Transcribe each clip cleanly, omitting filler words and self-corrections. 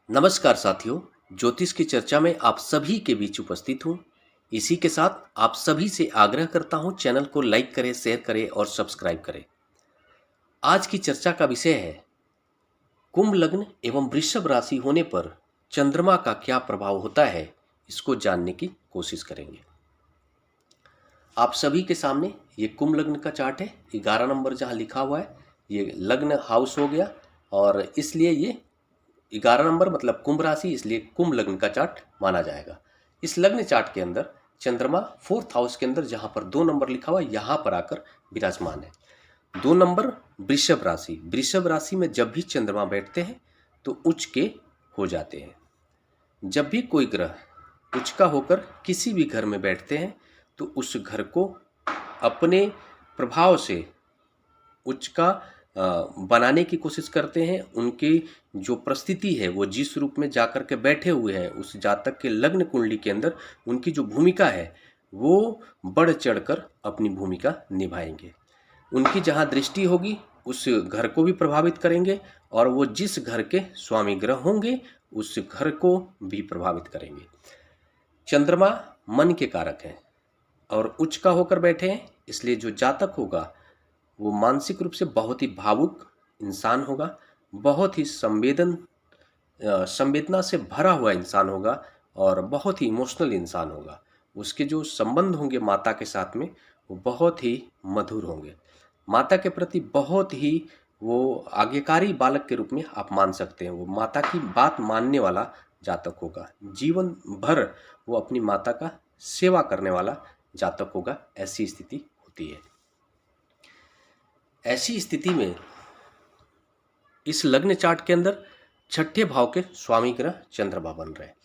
नमस्कार साथियों। ज्योतिष की चर्चा में आप सभी के बीच उपस्थित हूँ। इसी के साथ आप सभी से आग्रह करता हूँ, चैनल को लाइक करें, शेयर करें और सब्सक्राइब करें। आज की चर्चा का विषय है कुंभ लग्न एवं वृषभ राशि होने पर चंद्रमा का क्या प्रभाव होता है। इसको जानने की कोशिश करेंगे। आप सभी के सामने ये कुंभ लग्न का चार्ट है। 11 नंबर जहाँ लिखा हुआ है ये लग्न हाउस हो गया, और इसलिए ये 11 नंबर मतलब कुंभ राशि, इसलिए कुंभ लग्न का चार्ट माना जाएगा। इस लग्न चार्ट के अंदर चंद्रमा 4th हाउस के अंदर जहां पर 2 नंबर लिखा हुआ है यहाँ पर आकर विराजमान है। 2 नंबर वृषभ राशि। वृषभ राशि में जब भी चंद्रमा बैठते हैं तो उच्च के हो जाते हैं। जब भी कोई ग्रह उच्च का होकर किसी भी घर में बैठते हैं तो उस घर को अपने प्रभाव से उच्च का बनाने की कोशिश करते हैं। उनकी जो परिस्थिति है वो जिस रूप में जाकर के बैठे हुए हैं उस जातक के लग्न कुंडली के अंदर उनकी जो भूमिका है वो बढ़ चढ़कर अपनी भूमिका निभाएंगे। उनकी जहाँ दृष्टि होगी उस घर को भी प्रभावित करेंगे, और वो जिस घर के स्वामी ग्रह होंगे उस घर को भी प्रभावित करेंगे। चंद्रमा मन के कारक हैं और उच्च का होकर बैठे हैं, इसलिए जो जातक होगा वो मानसिक रूप से बहुत ही भावुक इंसान होगा, बहुत ही संवेदना से भरा हुआ इंसान होगा और बहुत ही इमोशनल इंसान होगा। उसके जो संबंध होंगे माता के साथ में वो बहुत ही मधुर होंगे। माता के प्रति बहुत ही वो आज्ञाकारी बालक के रूप में आप मान सकते हैं। वो माता की बात मानने वाला जातक होगा। जीवन भर वो अपनी माता का सेवा करने वाला जातक होगा। ऐसी स्थिति होती है। ऐसी स्थिति में इस लग्न चार्ट के अंदर छठे भाव के स्वामी ग्रह चंद्रमा बन रहे हैं।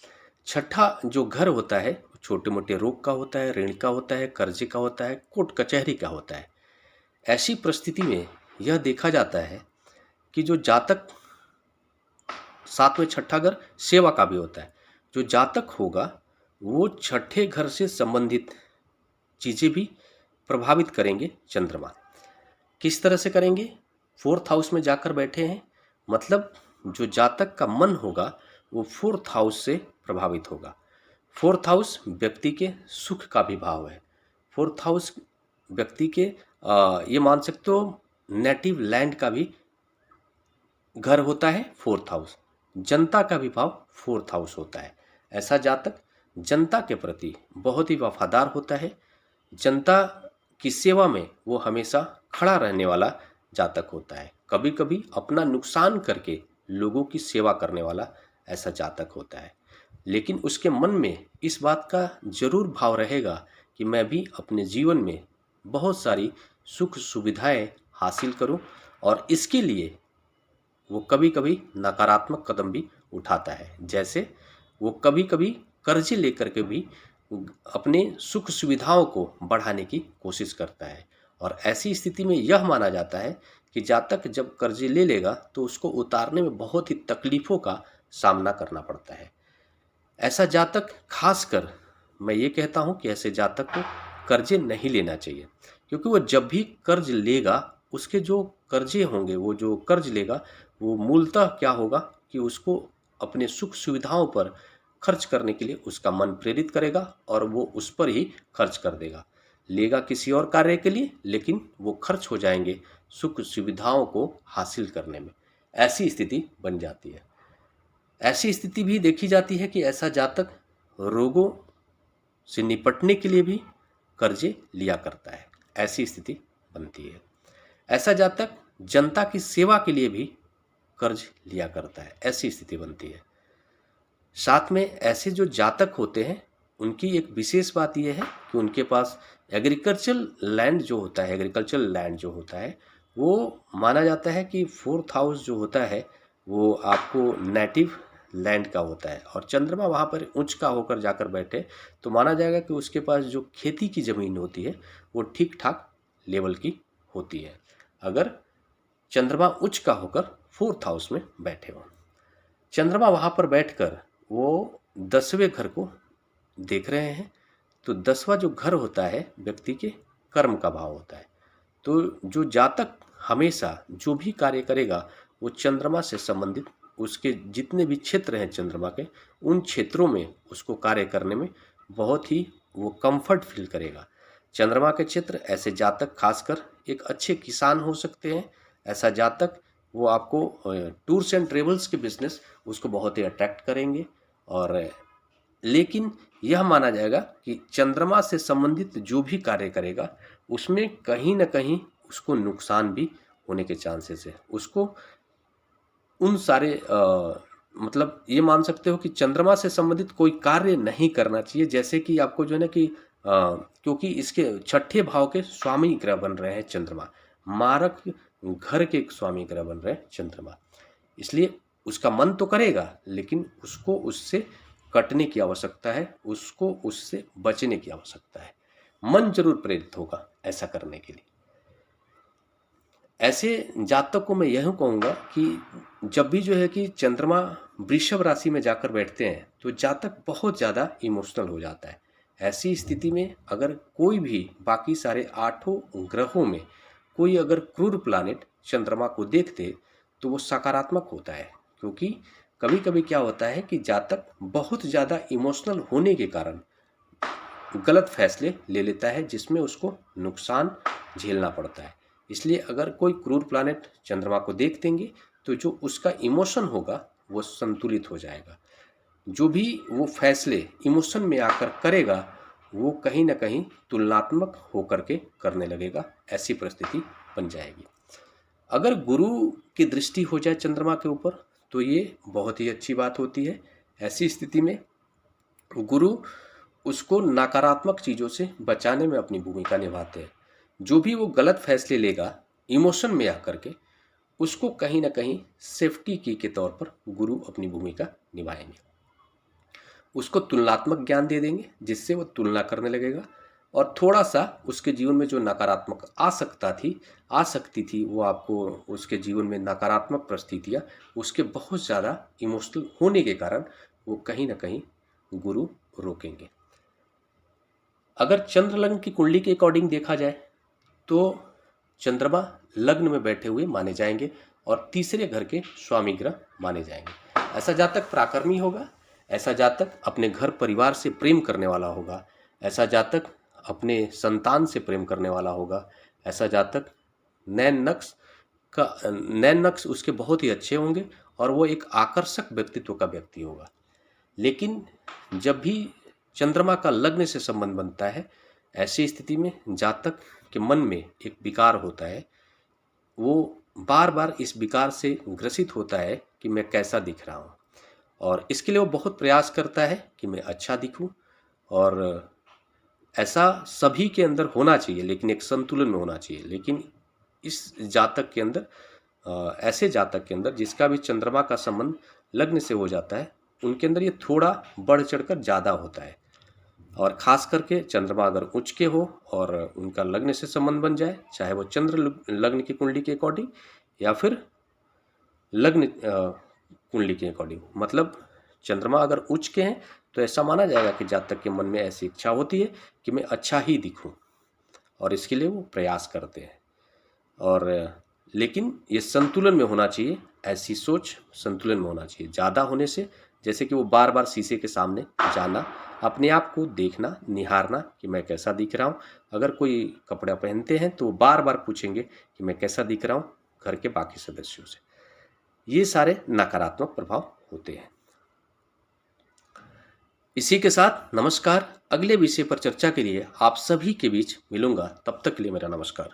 छठा जो घर होता है छोटे मोटे रोग का होता है, ऋण का होता है, कर्जे का होता है, कोर्ट कचहरी का होता है। ऐसी परिस्थिति में यह देखा जाता है कि जो जातक, साथ में छठा घर सेवा का भी होता है, जो जातक होगा वो छठे घर से संबंधित चीज़ें भी प्रभावित करेंगे चंद्रमा। किस तरह से करेंगे? 4th हाउस में जाकर बैठे हैं, मतलब जो जातक का मन होगा वो 4th हाउस से प्रभावित होगा। 4th हाउस व्यक्ति के सुख का भी भाव है। 4th हाउस व्यक्ति के ये मान सकते हो नेटिव लैंड का भी घर होता है 4th हाउस। जनता का भी भाव 4th हाउस होता है। ऐसा जातक जनता के प्रति बहुत ही वफादार होता है। जनता की सेवा में वो हमेशा खड़ा रहने वाला जातक होता है। कभी कभी अपना नुकसान करके लोगों की सेवा करने वाला ऐसा जातक होता है। लेकिन उसके मन में इस बात का जरूर भाव रहेगा कि मैं भी अपने जीवन में बहुत सारी सुख सुविधाएं हासिल करूं, और इसके लिए वो कभी कभी नकारात्मक कदम भी उठाता है। जैसे वो कभी कभी कर्जे लेकर के भी अपने सुख सुविधाओं को बढ़ाने की कोशिश करता है। और ऐसी स्थिति में यह माना जाता है कि जातक जब कर्जे ले लेगा तो उसको उतारने में बहुत ही तकलीफ़ों का सामना करना पड़ता है। ऐसा जातक, खासकर मैं ये कहता हूँ कि ऐसे जातक को कर्जे नहीं लेना चाहिए, क्योंकि वो जब भी कर्ज लेगा उसके जो कर्जे होंगे, वो जो कर्ज लेगा वो मूलतः क्या होगा कि उसको अपने सुख सुविधाओं पर खर्च करने के लिए उसका मन प्रेरित करेगा और वो उस पर ही खर्च कर देगा। लेगा किसी और कार्य के लिए, लेकिन वो खर्च हो जाएंगे सुख सुविधाओं को हासिल करने में। ऐसी स्थिति बन जाती है। ऐसी स्थिति भी देखी जाती है कि ऐसा जातक रोगों से निपटने के लिए भी कर्जे लिया करता है। ऐसी स्थिति बनती है। ऐसा जातक जनता की सेवा के लिए भी कर्ज लिया करता है। ऐसी स्थिति बनती है। साथ में ऐसे जो जातक होते हैं उनकी एक विशेष बात यह है कि उनके पास एग्रीकल्चरल लैंड जो होता है, एग्रीकल्चरल लैंड जो होता है वो माना जाता है कि 4th हाउस जो होता है वो आपको नेटिव लैंड का होता है, और चंद्रमा वहाँ पर उच्च का होकर जाकर बैठे तो माना जाएगा कि उसके पास जो खेती की ज़मीन होती है वो ठीक ठाक लेवल की होती है, अगर चंद्रमा उच्च का होकर 4th हाउस में बैठे हों। चंद्रमा वहाँ पर बैठकर वो 10वें घर को देख रहे हैं, तो 10वां जो घर होता है व्यक्ति के कर्म का भाव होता है। तो जो जातक हमेशा जो भी कार्य करेगा वो चंद्रमा से संबंधित उसके जितने भी क्षेत्र हैं चंद्रमा के, उन क्षेत्रों में उसको कार्य करने में बहुत ही वो कंफर्ट फील करेगा। चंद्रमा के क्षेत्र ऐसे जातक खासकर एक अच्छे किसान हो सकते हैं। ऐसा जातक वो आपको टूर्स एंड ट्रेवल्स के बिजनेस उसको बहुत ही अट्रैक्ट करेंगे। और लेकिन यह माना जाएगा कि चंद्रमा से संबंधित जो भी कार्य करेगा उसमें कहीं ना कहीं उसको नुकसान भी होने के चांसेस है। उसको उन सारे मतलब ये मान सकते हो कि चंद्रमा से संबंधित कोई कार्य नहीं करना चाहिए। जैसे कि आपको जो है ना कि क्योंकि इसके छठे भाव के स्वामी ग्रह बन रहे हैं चंद्रमा, मारक घर के स्वामी ग्रह बन रहे हैं चंद्रमा, इसलिए उसका मन तो करेगा लेकिन उसको उससे कटने की आवश्यकता है, उसको उससे बचने की आवश्यकता है। मन जरूर प्रेरित होगा ऐसा करने के लिए। ऐसे जातक को मैं यह कहूँगा कि जब भी जो है कि चंद्रमा वृषभ राशि में जाकर बैठते हैं तो जातक बहुत ज़्यादा इमोशनल हो जाता है। ऐसी स्थिति में अगर कोई भी बाकी सारे 8 ग्रहों में कोई अगर क्रूर प्लानेट चंद्रमा को देखते तो वो सकारात्मक होता है। क्योंकि कभी कभी क्या होता है कि जातक बहुत ज़्यादा इमोशनल होने के कारण गलत फैसले ले लेता है जिसमें उसको नुकसान झेलना पड़ता है। इसलिए अगर कोई क्रूर प्लानेट चंद्रमा को देख देंगे तो जो उसका इमोशन होगा वो संतुलित हो जाएगा। जो भी वो फैसले इमोशन में आकर करेगा वो कहीं ना कहीं तुलनात्मक होकर के करने लगेगा, ऐसी परिस्थिति बन जाएगी। अगर गुरु की दृष्टि हो जाए चंद्रमा के ऊपर तो ये बहुत ही अच्छी बात होती है। ऐसी स्थिति में गुरु उसको नकारात्मक चीज़ों से बचाने में अपनी भूमिका निभाते हैं। जो भी वो गलत फैसले लेगा इमोशन में आकर के, उसको कहीं ना कहीं सेफ्टी की के तौर पर गुरु अपनी भूमिका निभाएंगे। उसको तुलनात्मक ज्ञान दे देंगे जिससे वो तुलना करने लगेगा और थोड़ा सा उसके जीवन में जो नकारात्मक आ सकती थी वो आपको उसके जीवन में नकारात्मक परिस्थितियाँ उसके बहुत ज़्यादा इमोशनल होने के कारण वो कहीं ना कहीं गुरु रोकेंगे। अगर चंद्र लग्न की कुंडली के अकॉर्डिंग देखा जाए तो चंद्रमा लग्न में बैठे हुए माने जाएंगे और तीसरे घर के स्वामी ग्रह माने जाएंगे। ऐसा जातक पराक्रमी होगा, ऐसा जातक अपने घर परिवार से प्रेम करने वाला होगा, ऐसा जातक अपने संतान से प्रेम करने वाला होगा, ऐसा जातक नैन नक्श उसके बहुत ही अच्छे होंगे और वो एक आकर्षक व्यक्तित्व का व्यक्ति होगा। लेकिन जब भी चंद्रमा का लग्न से संबंध बनता है ऐसी स्थिति में जातक के मन में एक विकार होता है। वो बार बार इस विकार से ग्रसित होता है कि मैं कैसा दिख रहा हूँ और इसके लिए वो बहुत प्रयास करता है कि मैं अच्छा दिखूं। और ऐसा सभी के अंदर होना चाहिए लेकिन एक संतुलन में होना चाहिए। लेकिन इस जातक के अंदर ऐसे जातक के अंदर जिसका भी चंद्रमा का संबंध लग्न से हो जाता है उनके अंदर ये थोड़ा बढ़ चढ़कर ज़्यादा होता है। और ख़ास करके चंद्रमा अगर उच्च के हो और उनका लग्न से संबंध बन जाए, चाहे वो चंद्र लग्न की कुंडली के अकॉर्डिंग या फिर लग्न कुंडली के अकॉर्डिंग, मतलब चंद्रमा अगर उच्च के हैं तो ऐसा माना जाएगा कि जातक के मन में ऐसी इच्छा होती है कि मैं अच्छा ही दिखूं और इसके लिए वो प्रयास करते हैं। और लेकिन ये संतुलन में होना चाहिए, ऐसी सोच संतुलन में होना चाहिए। ज़्यादा होने से जैसे कि वो बार बार शीशे के सामने जाना, अपने आप को देखना, निहारना कि मैं कैसा दिख रहा हूँ। अगर कोई कपड़ा पहनते हैं तो बार बार पूछेंगे कि मैं कैसा दिख रहा हूँ घर के बाकी सदस्यों से। ये सारे नकारात्मक प्रभाव होते हैं। इसी के साथ नमस्कार। अगले विषय पर चर्चा के लिए आप सभी के बीच मिलूंगा। तब तक के लिए मेरा नमस्कार।